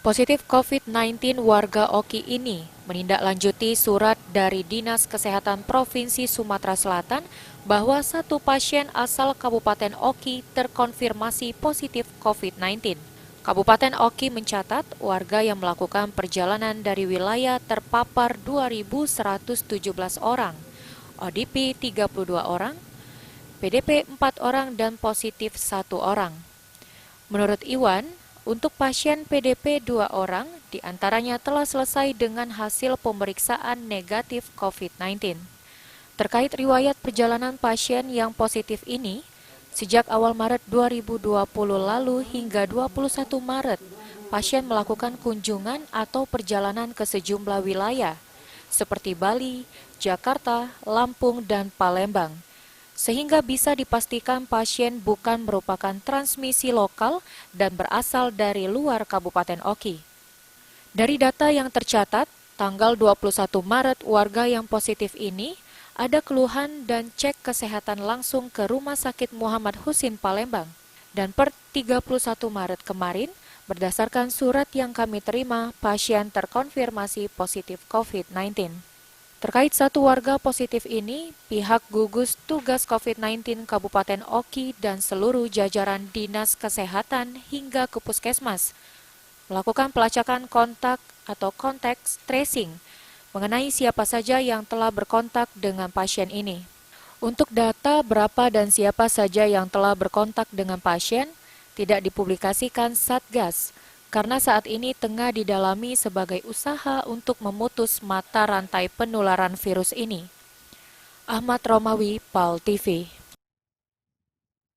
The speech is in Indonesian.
Positif COVID-19 warga Oki ini menindaklanjuti surat dari Dinas Kesehatan Provinsi Sumatera Selatan bahwa satu pasien asal Kabupaten Oki terkonfirmasi positif COVID-19. Kabupaten Oki mencatat warga yang melakukan perjalanan dari wilayah terpapar 2.117 orang, ODP 32 orang, PDP 4 orang dan positif 1 orang. Menurut Iwan, untuk pasien PDP 2 orang, diantaranya telah selesai dengan hasil pemeriksaan negatif COVID-19. Terkait riwayat perjalanan pasien yang positif ini, sejak awal Maret 2020 lalu hingga 21 Maret, pasien melakukan kunjungan atau perjalanan ke sejumlah wilayah, seperti Bali, Jakarta, Lampung, dan Palembang, sehingga bisa dipastikan pasien bukan merupakan transmisi lokal dan berasal dari luar Kabupaten Oki. Dari data yang tercatat, tanggal 21 Maret warga yang positif ini ada keluhan dan cek kesehatan langsung ke Rumah Sakit Muhammad Husin Palembang. Dan per 31 Maret kemarin, berdasarkan surat yang kami terima, pasien terkonfirmasi positif COVID-19. Terkait satu warga positif ini, pihak gugus tugas COVID-19 Kabupaten Oki dan seluruh jajaran Dinas Kesehatan hingga ke Puskesmas melakukan pelacakan kontak atau contact tracing mengenai siapa saja yang telah berkontak dengan pasien ini. Untuk data berapa dan siapa saja yang telah berkontak dengan pasien tidak dipublikasikan Satgas, karena saat ini tengah didalami sebagai usaha untuk memutus mata rantai penularan virus ini. Ahmad Romawi, PAL TV.